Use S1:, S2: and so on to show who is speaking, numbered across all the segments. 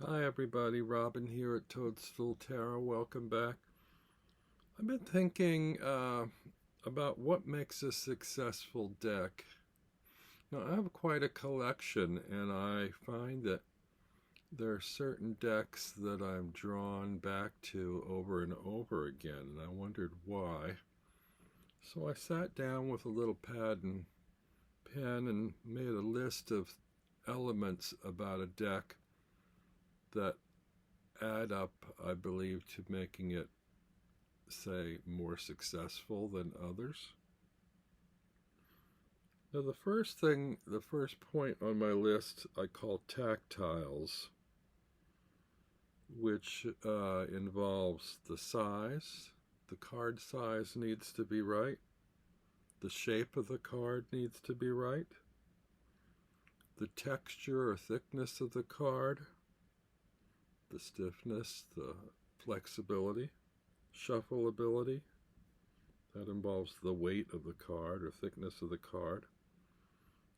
S1: Hi everybody, Robin here at Toadstool Tarot. Welcome back. I've been thinking about what makes a successful deck. Now, I have quite a collection, and I find that there are certain decks that I'm drawn back to over and over again, and I wondered why. So I sat down with a little pad and pen and made a list of elements about a deck that add up, I believe, to making it, say, more successful than others. Now, the first point on my list I call tactiles, which involves the size. The card size needs to be right. The shape of the card needs to be right. The texture or thickness of the card, the stiffness, the flexibility, shuffleability. That involves the weight of the card or thickness of the card.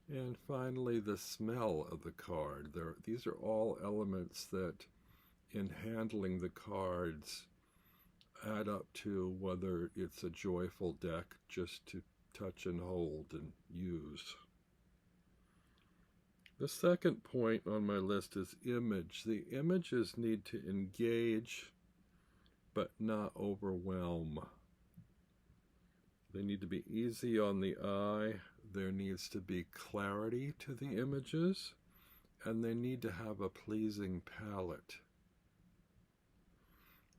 S1: And finally, the smell of the card. These are all elements that, in handling the cards, add up to whether it's a joyful deck just to touch and hold and use. The second point on my list is image. The images need to engage but not overwhelm. They need to be easy on the eye. There needs to be clarity to the images, and they need to have a pleasing palette.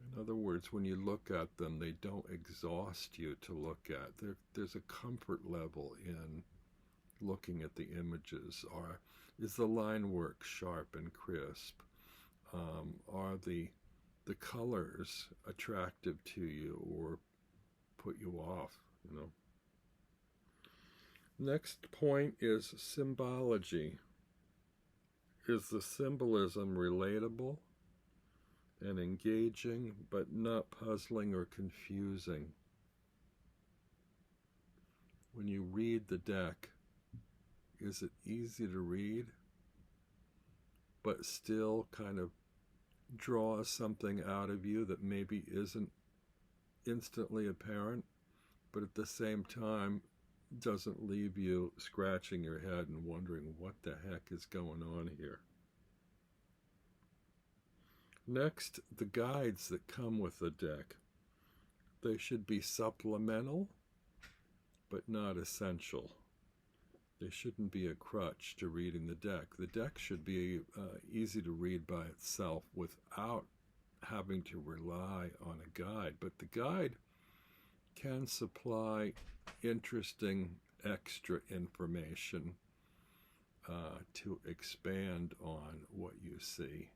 S1: In other words, when you look at them, they don't exhaust you to look at. There's a comfort level in looking at the images. Is the line work sharp and crisp? Are the colors attractive to you or put you off, Next point is symbology. Is the symbolism relatable and engaging, but not puzzling or confusing? When you read the deck, is it easy to read, but still kind of draws something out of you that maybe isn't instantly apparent, but at the same time doesn't leave you scratching your head and wondering what the heck is going on here? Next, the guides that come with the deck. They should be supplemental, but not essential. They shouldn't be a crutch to reading the deck. The deck should be easy to read by itself without having to rely on a guide. But the guide can supply interesting extra information to expand on what you see.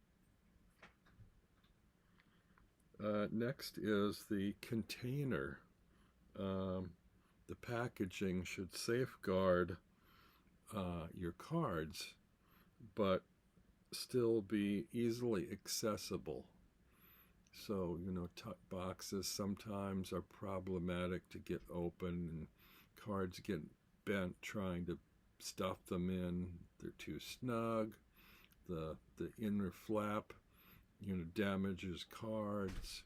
S1: Next is the container. The packaging should safeguard your cards, but still be easily accessible. So, tuck boxes sometimes are problematic to get open, and cards get bent trying to stuff them in. They're too snug. The inner flap, damages cards,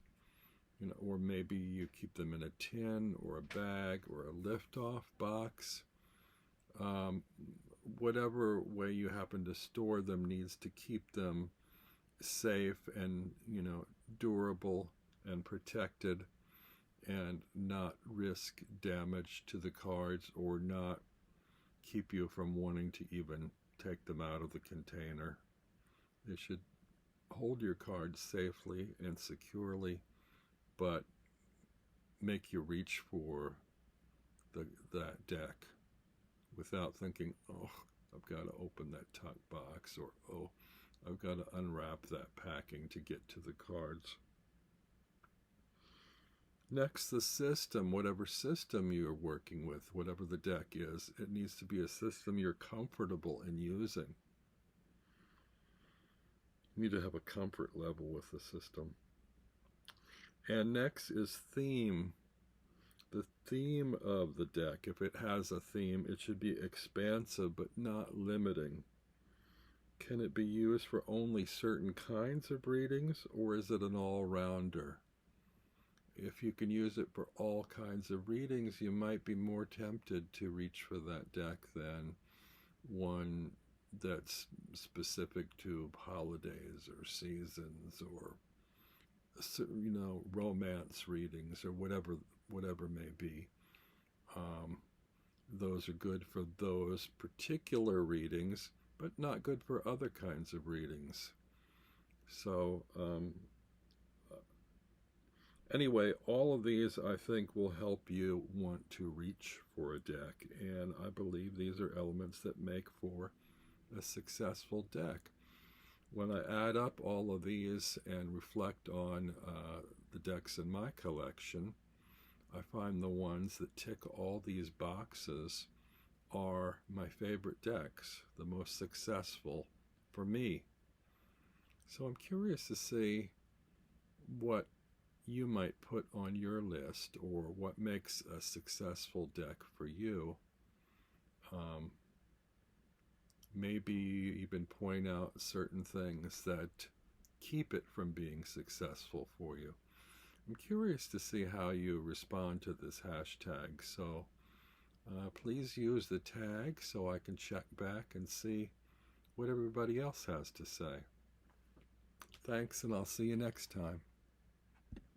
S1: or maybe you keep them in a tin or a bag or a lift-off box. Whatever way you happen to store them needs to keep them safe and, durable and protected, and not risk damage to the cards or not keep you from wanting to even take them out of the container. They should hold your cards safely and securely, but make you reach for that deck without thinking, oh, I've got to open that tuck box, or oh, I've got to unwrap that packing to get to the cards. Next, the system. Whatever system you're working with, whatever the deck is, it needs to be a system you're comfortable in using. You need to have a comfort level with the system. And next is theme. The theme of the deck, if it has a theme, it should be expansive but not limiting. Can it be used for only certain kinds of readings, or is it an all-rounder? If you can use it for all kinds of readings, you might be more tempted to reach for that deck than one that's specific to holidays or seasons or, romance readings or whatever may be. Those are good for those particular readings, but not good for other kinds of readings. So anyway, all of these I think will help you want to reach for a deck, and I believe these are elements that make for a successful deck. When I add up all of these and reflect on the decks in my collection, I find the ones that tick all these boxes are my favorite decks, the most successful for me. So I'm curious to see what you might put on your list, or what makes a successful deck for you. Maybe even point out certain things that keep it from being successful for you. I'm curious to see how you respond to this hashtag, so please use the tag so I can check back and see what everybody else has to say. Thanks, and I'll see you next time.